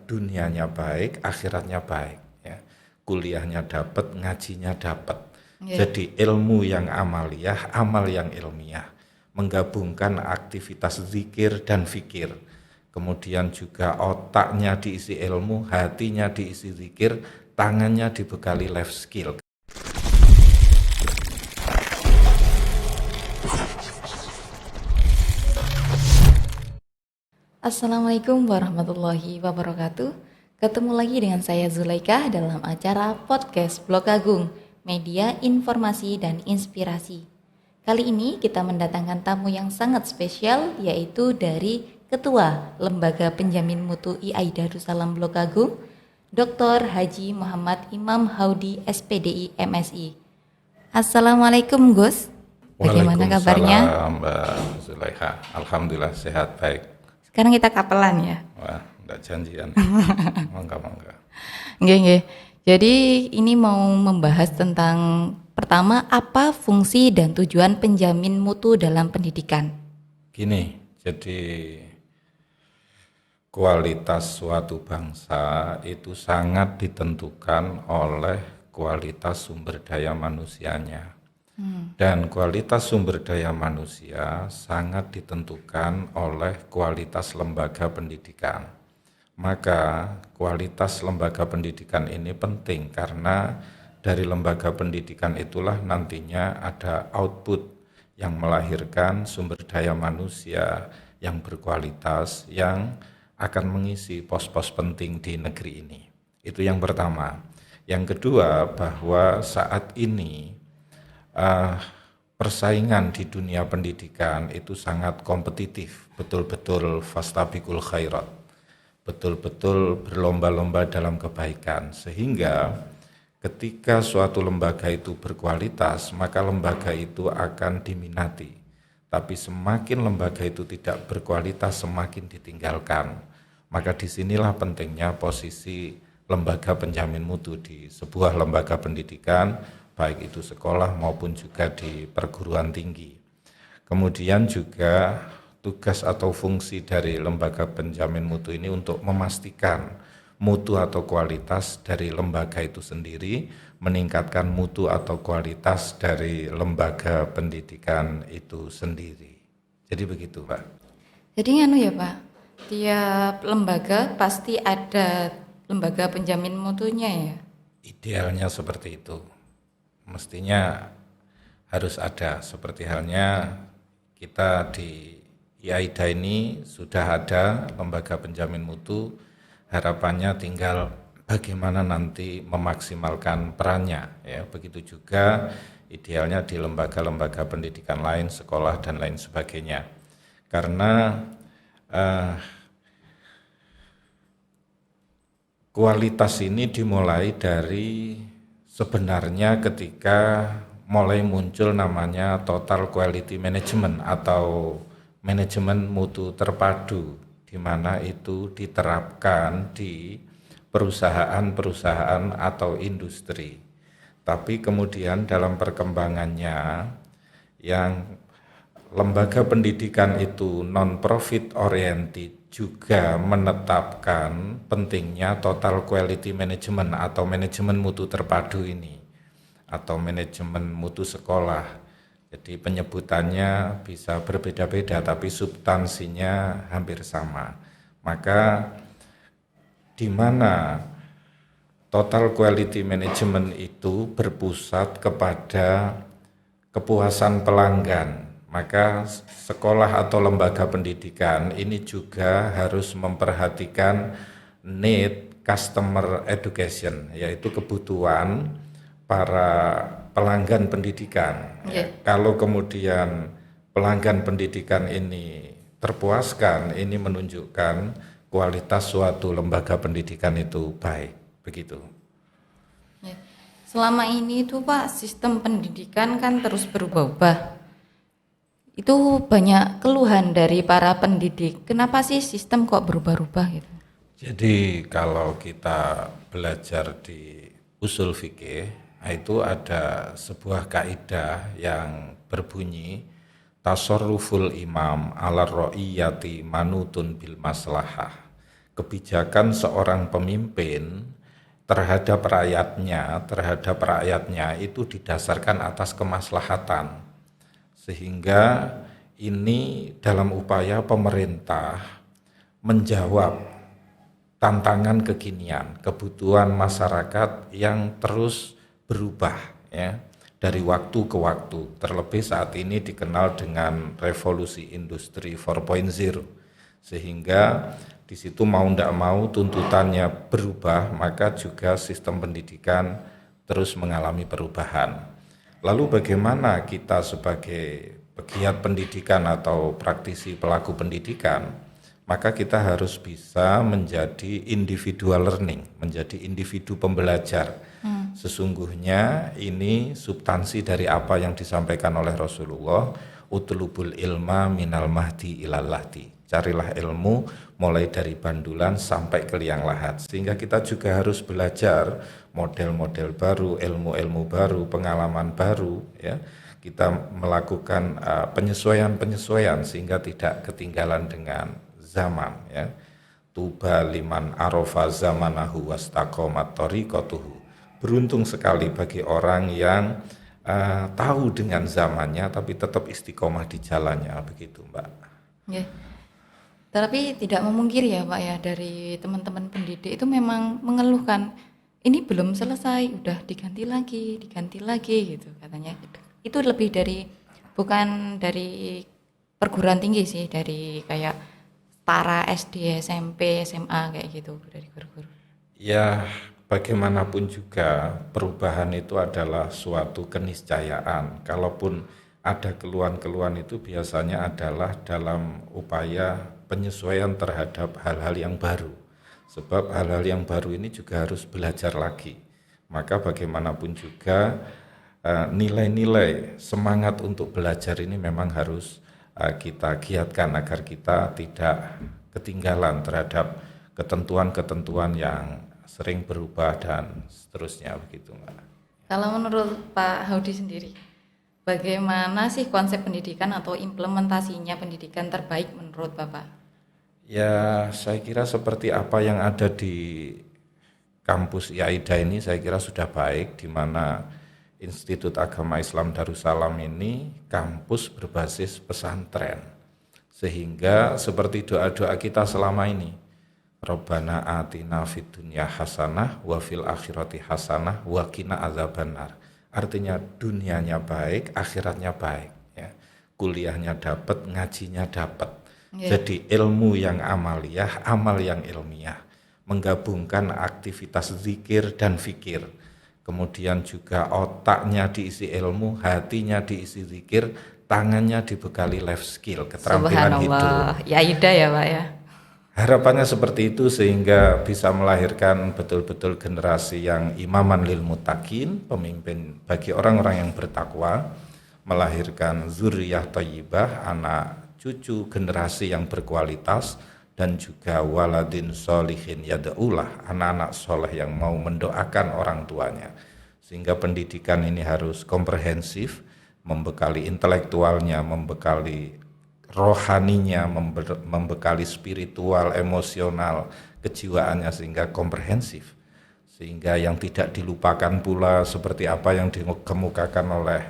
dunianya baik, akhiratnya baik. Ya. Kuliahnya dapat, ngajinya dapat. Jadi ilmu yang amaliyah, amal yang ilmiah. Menggabungkan aktivitas zikir dan fikir. Kemudian juga otaknya diisi ilmu, hatinya diisi zikir, tangannya dibekali life skill. Assalamualaikum warahmatullahi wabarakatuh. Ketemu lagi dengan saya Zulaikah dalam acara podcast Blog Agung, media informasi dan inspirasi. Kali ini kita mendatangkan tamu yang sangat spesial, yaitu dari Ketua Lembaga Penjamin Mutu II Darussalam Blog Agung, Dr. Haji Muhammad Imam Haudi SPDI MSI. Assalamualaikum Gus, bagaimana kabarnya? Waalaikumsalam Mbak Zulaikha. Alhamdulillah sehat baik. Sekarang kita kapelan ya. Wah, enggak janjian. Mangga. Nggih. Jadi ini mau membahas tentang pertama, apa fungsi dan tujuan penjamin mutu dalam pendidikan? Gini, jadi kualitas suatu bangsa itu sangat ditentukan oleh kualitas sumber daya manusianya. Dan kualitas sumber daya manusia sangat ditentukan oleh kualitas lembaga pendidikan. Maka kualitas lembaga pendidikan ini penting karena dari lembaga pendidikan itulah nantinya ada output yang melahirkan sumber daya manusia yang berkualitas yang akan mengisi pos-pos penting di negeri ini. Itu yang pertama. Yang kedua, bahwa saat ini persaingan di dunia pendidikan itu sangat kompetitif, betul-betul fastabiqul khairat, betul-betul berlomba-lomba dalam kebaikan, sehingga ketika suatu lembaga itu berkualitas, maka lembaga itu akan diminati. Tapi semakin lembaga itu tidak berkualitas, semakin ditinggalkan. Maka disinilah pentingnya posisi lembaga penjamin mutu di sebuah lembaga pendidikan, baik itu sekolah maupun juga di perguruan tinggi. Kemudian juga tugas atau fungsi dari lembaga penjamin mutu ini untuk memastikan mutu atau kualitas dari lembaga itu sendiri, meningkatkan mutu atau kualitas dari lembaga pendidikan itu sendiri. Jadi begitu, Pak. Jadi ya Pak, tiap lembaga pasti ada lembaga penjamin mutunya ya? Idealnya seperti itu. Mestinya harus ada, seperti halnya kita di IAIDA ini sudah ada lembaga penjamin mutu, harapannya tinggal bagaimana nanti memaksimalkan perannya, ya. Begitu juga idealnya di lembaga-lembaga pendidikan lain, sekolah dan lain sebagainya. Karena kualitas ini dimulai dari sebenarnya ketika mulai muncul namanya total quality management atau manajemen mutu terpadu, di mana itu diterapkan di perusahaan-perusahaan atau industri. Tapi kemudian dalam perkembangannya yang lembaga pendidikan itu non-profit oriented juga menetapkan pentingnya total quality management atau manajemen mutu terpadu ini atau manajemen mutu sekolah. Jadi penyebutannya bisa berbeda-beda tapi substansinya hampir sama. Maka di mana total quality management itu berpusat kepada kepuasan pelanggan, maka sekolah atau lembaga pendidikan ini juga harus memperhatikan need customer education, yaitu kebutuhan para pelanggan pendidikan. Kalau kemudian pelanggan pendidikan ini terpuaskan, ini menunjukkan kualitas suatu lembaga pendidikan itu baik, begitu. Selama ini itu Pak, sistem pendidikan kan terus berubah-ubah. Itu banyak keluhan dari para pendidik. Kenapa sih sistem kok berubah-ubah gitu? Jadi kalau kita belajar di usul fikih, itu ada sebuah kaidah yang berbunyi tasarruful imam ala ro'iyati manutun bil maslahah. kebijakan seorang pemimpin terhadap rakyatnya itu didasarkan atas kemaslahatan. Sehingga ini dalam upaya pemerintah menjawab tantangan kekinian, kebutuhan masyarakat yang terus berubah ya dari waktu ke waktu. Terlebih saat ini dikenal dengan revolusi industri 4.0. Sehingga di situ mau tidak mau tuntutannya berubah, maka juga sistem pendidikan terus mengalami perubahan. Lalu bagaimana kita sebagai pegiat pendidikan atau praktisi pelaku pendidikan, maka kita harus bisa menjadi individual learning, menjadi individu pembelajar. Sesungguhnya ini substansi dari apa yang disampaikan oleh Rasulullah, utlubul ilma minal mahdi ilal lahdi. Carilah ilmu mulai dari bandulan sampai ke liang lahat. Sehingga kita juga harus belajar model-model baru, ilmu-ilmu baru, pengalaman baru ya. Kita melakukan penyesuaian-penyesuaian sehingga tidak ketinggalan dengan zaman ya. Tuba liman arofa zamanahu wastaqomat thariqatuhu. Beruntung sekali bagi orang yang tahu dengan zamannya tapi tetap istiqomah di jalannya, begitu Mbak. Ya. Tapi tidak memungkiri ya Pak ya, dari teman-teman pendidik itu memang mengeluhkan ini belum selesai, udah diganti lagi gitu katanya. Itu lebih dari, bukan dari perguruan tinggi sih, dari kayak para SD, SMP, SMA kayak gitu, dari guru-guru. Ya, bagaimanapun juga perubahan itu adalah suatu keniscayaan. Kalaupun ada keluhan-keluhan itu biasanya adalah dalam upaya penyesuaian terhadap hal-hal yang baru. Sebab hal-hal yang baru ini juga harus belajar lagi. Maka bagaimanapun juga nilai-nilai semangat untuk belajar ini memang harus kita giatkan agar kita tidak ketinggalan terhadap ketentuan-ketentuan yang sering berubah dan seterusnya, begitu Mbak. Kalau menurut Pak Haudi sendiri, bagaimana sih konsep pendidikan atau implementasinya pendidikan terbaik menurut Bapak? Ya, saya kira seperti apa yang ada di kampus IAIDA ini saya kira sudah baik, di mana Institut Agama Islam Darussalam ini kampus berbasis pesantren. Sehingga seperti doa-doa kita selama ini, Rabbana atina fid dunya hasanah wa fil akhirati hasanah wa qina adzabannar. Artinya dunianya baik, akhiratnya baik ya. Kuliahnya dapat, ngajinya dapat. Jadi ilmu yang amaliyah, amal yang ilmiah, menggabungkan aktivitas zikir dan fikir. Kemudian juga otaknya diisi ilmu, hatinya diisi zikir, tangannya dibekali life skill, keterampilan hidup. Ya Ida ya Pak ya. Harapannya seperti itu sehingga bisa melahirkan betul-betul generasi yang imaman lil muttaqin, pemimpin bagi orang-orang yang bertakwa, melahirkan zuriyah thayyibah, anak cucu generasi yang berkualitas, dan juga waladin solihin yada'ulah, anak-anak soleh yang mau mendoakan orang tuanya. Sehingga pendidikan ini harus komprehensif, membekali intelektualnya, membekali rohaninya, membekali spiritual, emosional, kejiwaannya sehingga komprehensif. Sehingga yang tidak dilupakan pula seperti apa yang dikemukakan oleh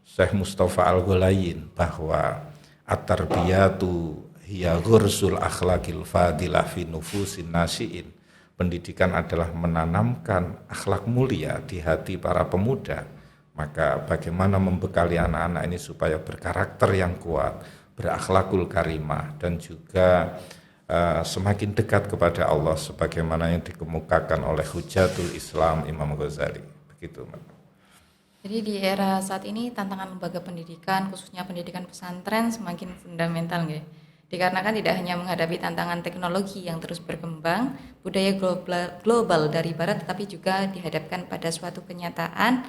Syekh Mustafa Al-Ghulayin, bahwa at-tarbiyatu hiya ghursul akhlaqil fadilah fi nufusin nasiin. Pendidikan adalah menanamkan akhlak mulia di hati para pemuda. Maka bagaimana membekali anak-anak ini supaya berkarakter yang kuat, berakhlakul karimah, dan juga semakin dekat kepada Allah sebagaimana yang dikemukakan oleh Hujatul Islam Imam Ghazali. Begitu, Mbak. Jadi di era saat ini tantangan lembaga pendidikan, khususnya pendidikan pesantren, semakin fundamental nggih. Dikarenakan tidak hanya menghadapi tantangan teknologi yang terus berkembang, budaya global dari barat, tetapi juga dihadapkan pada suatu kenyataan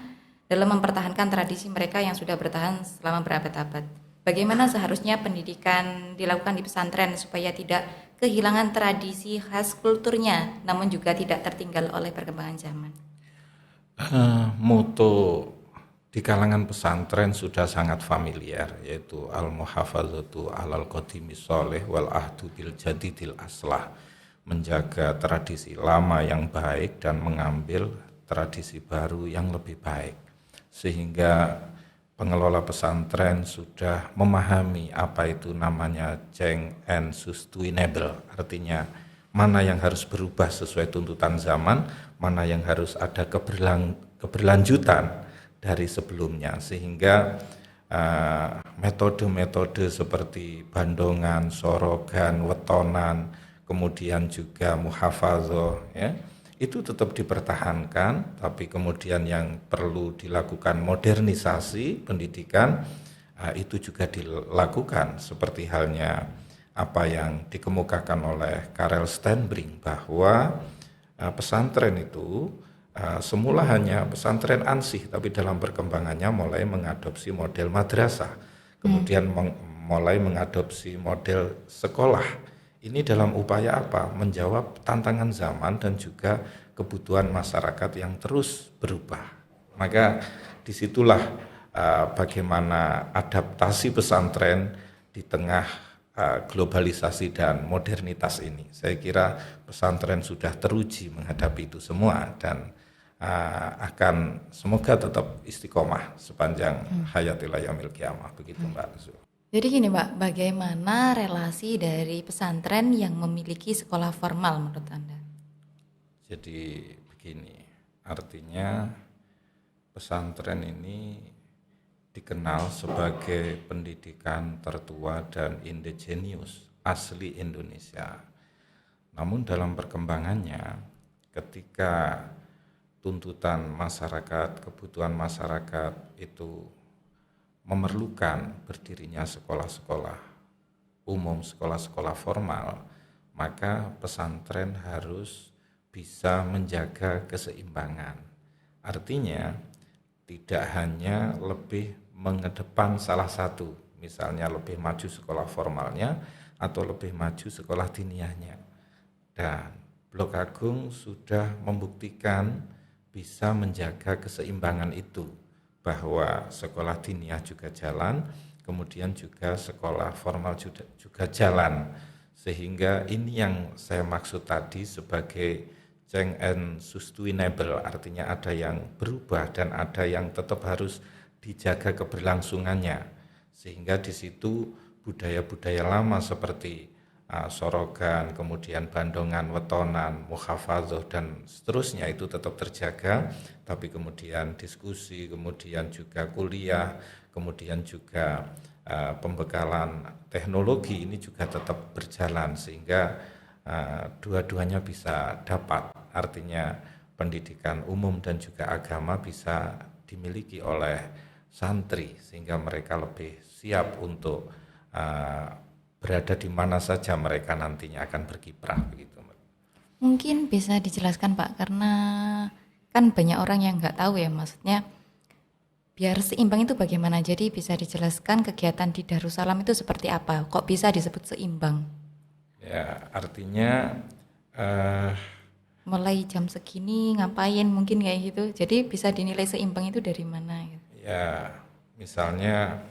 dalam mempertahankan tradisi mereka yang sudah bertahan selama berabad-abad. Bagaimana seharusnya pendidikan dilakukan di pesantren supaya tidak kehilangan tradisi khas kulturnya, namun juga tidak tertinggal oleh perkembangan zaman? Moto di kalangan pesantren sudah sangat familiar, yaitu al-muhafazatu alal qadimi sholih wal ahdu bil jadidil aslah. menjaga tradisi lama yang baik dan mengambil tradisi baru yang lebih baik. Sehingga pengelola pesantren sudah memahami apa itu namanya change and sustainable, artinya mana yang harus berubah sesuai tuntutan zaman, mana yang harus ada keberlanjutan dari sebelumnya, sehingga metode-metode seperti bandongan, sorogan, wetonan, kemudian juga muhafadzah, ya, itu tetap dipertahankan, tapi kemudian yang perlu dilakukan modernisasi pendidikan itu juga dilakukan, seperti halnya apa yang dikemukakan oleh Karel Stenbring bahwa pesantren itu semula hanya pesantren ansih, tapi dalam perkembangannya mulai mengadopsi model madrasah, kemudian mulai mengadopsi model sekolah. Ini dalam upaya apa? Menjawab tantangan zaman dan juga kebutuhan masyarakat yang terus berubah. Maka disitulah bagaimana adaptasi pesantren di tengah globalisasi dan modernitas ini. Saya kira pesantren sudah teruji menghadapi itu semua dan akan semoga tetap istiqomah sepanjang hayatil yaumil qiyamah, begitu Mbak Zul. Jadi gini Mbak, bagaimana relasi dari pesantren yang memiliki sekolah formal menurut Anda? Jadi begini, artinya pesantren ini dikenal sebagai pendidikan tertua dan indigenius asli Indonesia. Namun dalam perkembangannya, ketika tuntutan masyarakat, kebutuhan masyarakat itu memerlukan berdirinya sekolah-sekolah umum, sekolah-sekolah formal, maka pesantren harus bisa menjaga keseimbangan. Artinya tidak hanya lebih mengedepan salah satu, misalnya lebih maju sekolah formalnya atau lebih maju sekolah diniyahnya. Dan Blok Agung sudah membuktikan bisa menjaga keseimbangan itu, bahwa sekolah diniyah juga jalan, kemudian juga sekolah formal juga jalan, sehingga ini yang saya maksud tadi sebagai change and sustainable, artinya ada yang berubah dan ada yang tetap harus dijaga keberlangsungannya, sehingga di situ budaya-budaya lama seperti sorogan, kemudian bandongan, wetonan, muhafadzah dan seterusnya itu tetap terjaga, tapi kemudian diskusi, kemudian juga kuliah, kemudian juga pembekalan teknologi ini juga tetap berjalan, sehingga dua-duanya bisa dapat, artinya pendidikan umum dan juga agama bisa dimiliki oleh santri sehingga mereka lebih siap untuk berada di mana saja mereka nantinya akan berkiprah, begitu. Mungkin bisa dijelaskan Pak, karena kan banyak orang yang nggak tahu ya, maksudnya biar seimbang itu bagaimana. Jadi bisa dijelaskan kegiatan di Darussalam itu seperti apa? Kok bisa disebut seimbang? Ya, artinya Mulai jam segini ngapain mungkin kayak gitu. Jadi bisa dinilai seimbang itu dari mana gitu. ya misalnya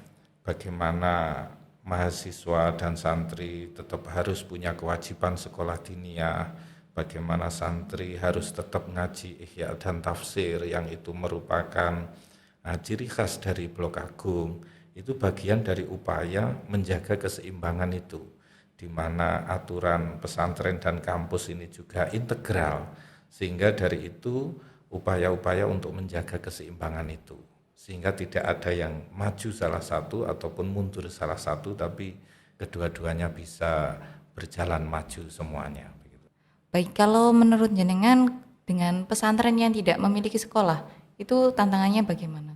bagaimana mahasiswa dan santri tetap harus punya kewajiban sekolah diniyah, bagaimana santri harus tetap ngaji ihya dan tafsir yang itu merupakan ciri khas dari Blok Agung. Itu bagian dari upaya menjaga keseimbangan itu, di mana aturan pesantren dan kampus ini juga integral, sehingga dari itu upaya-upaya untuk menjaga keseimbangan itu, sehingga tidak ada yang maju salah satu ataupun mundur salah satu, tapi kedua-duanya bisa berjalan maju semuanya. Baik, kalau menurut jenengan dengan pesantren yang tidak memiliki sekolah, itu tantangannya bagaimana?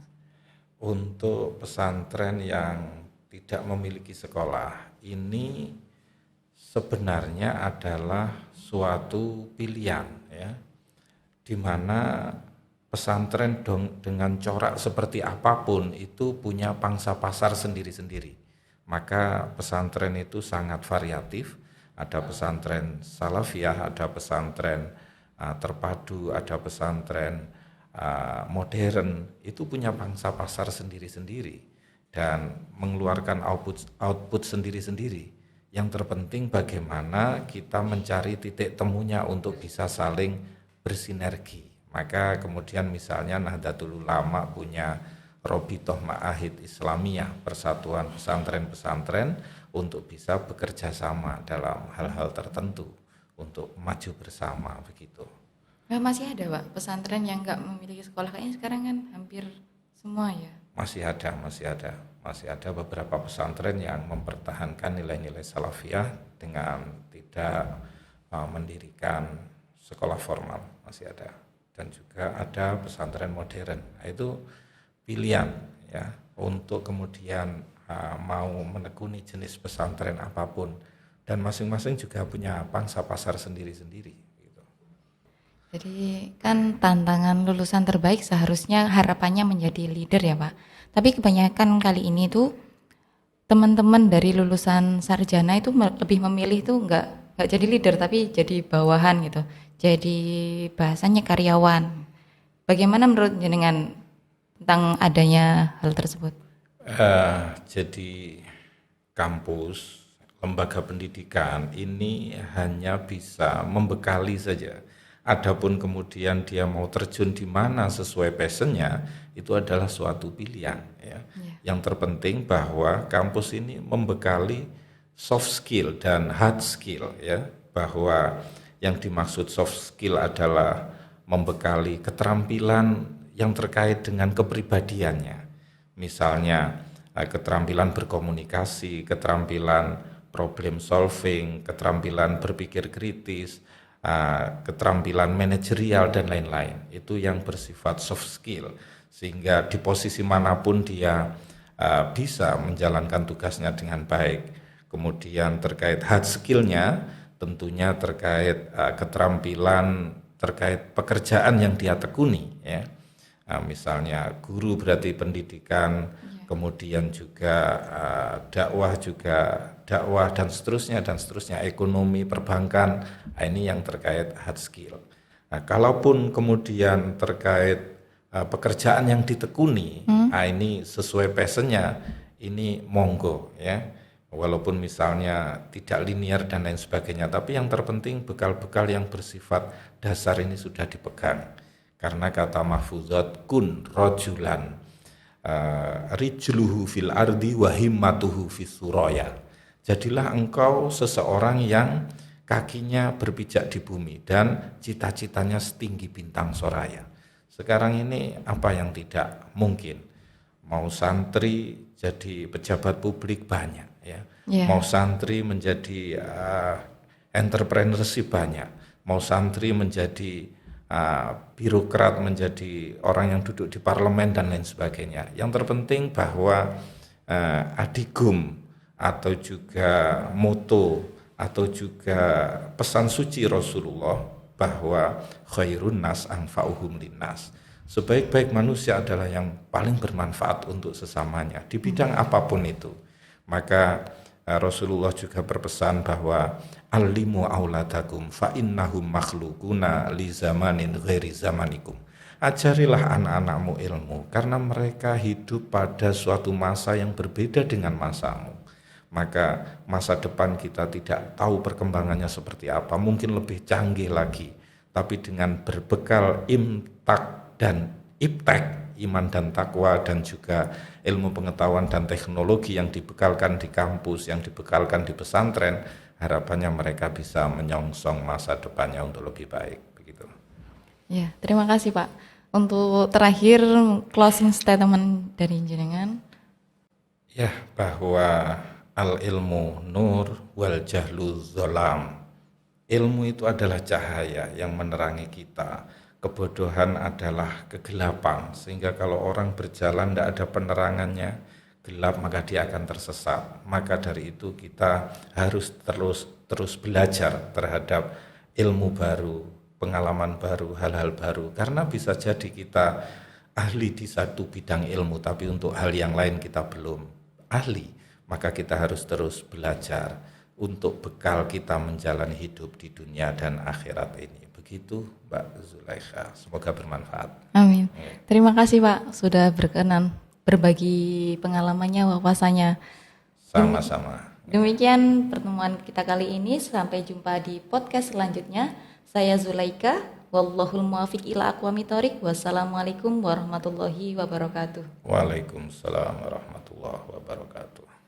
Untuk pesantren yang tidak memiliki sekolah, ini sebenarnya adalah suatu pilihan, ya, di mana pesantren dengan corak seperti apapun itu punya pangsa pasar sendiri-sendiri. Maka pesantren itu sangat variatif, ada pesantren salafiyah, ada pesantren terpadu, ada pesantren modern, itu punya pangsa pasar sendiri-sendiri dan mengeluarkan output sendiri-sendiri. Yang terpenting bagaimana kita mencari titik temunya untuk bisa saling bersinergi. Maka kemudian misalnya Nahdlatul Ulama punya Robitoh Ma'ahid Islamiyah, persatuan pesantren-pesantren untuk bisa bekerja sama dalam hal-hal tertentu untuk maju bersama begitu. Nah, masih ada Pak pesantren yang nggak memiliki sekolah, kayaknya sekarang kan hampir semua ya. Masih ada beberapa pesantren yang mempertahankan nilai-nilai salafiyah dengan tidak mendirikan sekolah formal, masih ada. Dan juga ada pesantren modern. Nah, itu pilihan ya untuk kemudian mau menekuni jenis pesantren apapun, dan masing-masing juga punya pangsa pasar sendiri-sendiri gitu. Jadi kan tantangan lulusan terbaik seharusnya harapannya menjadi leader ya Pak. Tapi kebanyakan kali ini tuh teman-teman dari lulusan sarjana itu lebih memilih tuh nggak jadi leader tapi jadi bawahan gitu. Jadi bahasanya karyawan. Bagaimana menurut jenengan tentang adanya hal tersebut? Jadi kampus, lembaga pendidikan ini hanya bisa membekali saja. Adapun kemudian dia mau terjun di mana sesuai passionnya, itu adalah suatu pilihan. Ya. Yang terpenting bahwa kampus ini membekali soft skill dan hard skill, ya. Bahwa yang dimaksud soft skill adalah membekali keterampilan yang terkait dengan kepribadiannya. Misalnya keterampilan berkomunikasi, keterampilan problem solving, keterampilan berpikir kritis, keterampilan manajerial dan lain-lain. Itu yang bersifat soft skill, sehingga di posisi manapun dia bisa menjalankan tugasnya dengan baik. Kemudian terkait hard skillnya tentunya terkait keterampilan terkait pekerjaan yang dia tekuni, ya. Misalnya guru berarti pendidikan, kemudian juga dakwah dan seterusnya, ekonomi, perbankan, ini yang terkait hard skill. Nah, kalaupun kemudian terkait pekerjaan yang ditekuni, ini sesuai passionnya, ini monggo, ya. Walaupun misalnya tidak linear dan lain sebagainya, tapi yang terpenting bekal-bekal yang bersifat dasar ini sudah dipegang. Karena kata mahfuzat kun rojulan rijluhu fil ardi wa himmatuhu fis suraya. Jadilah engkau seseorang yang kakinya berpijak di bumi dan cita-citanya setinggi bintang soraya. Sekarang ini apa yang tidak mungkin? Mau santri jadi pejabat publik banyak, ya. Mau santri menjadi entrepreneurship banyak. Mau santri menjadi birokrat, menjadi orang yang duduk di parlemen dan lain sebagainya. Yang terpenting bahwa adigum atau juga moto atau juga pesan suci Rasulullah bahwa khairun nas anfa'uhum linnas. Sebaik-baik manusia adalah yang paling bermanfaat untuk sesamanya di bidang apapun itu. Maka Rasulullah juga berpesan bahwa alimu auladakum fa innahum makhlukuna li zamanin ghairi zamanikum. Ajarilah anak-anakmu ilmu karena mereka hidup pada suatu masa yang berbeda dengan masamu. Maka masa depan kita tidak tahu perkembangannya seperti apa, mungkin lebih canggih lagi. Tapi dengan berbekal imtak dan iptek, iman dan takwa, dan juga ilmu pengetahuan dan teknologi yang dibekalkan di kampus, yang dibekalkan di pesantren, harapannya mereka bisa menyongsong masa depannya untuk lebih baik, begitu. Ya, terima kasih Pak. Untuk terakhir closing statement dari jenengan. Ya, bahwa al ilmu nur wal jahlu zolam. Ilmu itu adalah cahaya yang menerangi kita. Kebodohan adalah kegelapan, sehingga kalau orang berjalan tidak ada penerangannya, gelap, maka dia akan tersesat. Maka dari itu kita harus terus belajar terhadap ilmu baru, pengalaman baru, hal-hal baru. Karena bisa jadi kita ahli di satu bidang ilmu, tapi untuk hal yang lain kita belum ahli. Maka kita harus terus belajar untuk bekal kita menjalani hidup di dunia dan akhirat ini. Begitu Mbak Zulaikha, semoga bermanfaat. Amin. Terima kasih Pak sudah berkenan berbagi pengalamannya, wawasannya. Sama-sama. Demikian pertemuan kita kali ini. Sampai jumpa di podcast selanjutnya. Saya Zulaika. Wallahul muwaffiq ila aqwamit thoriq. Wassalamualaikum warahmatullahi wabarakatuh. Waalaikumsalam warahmatullahi wabarakatuh.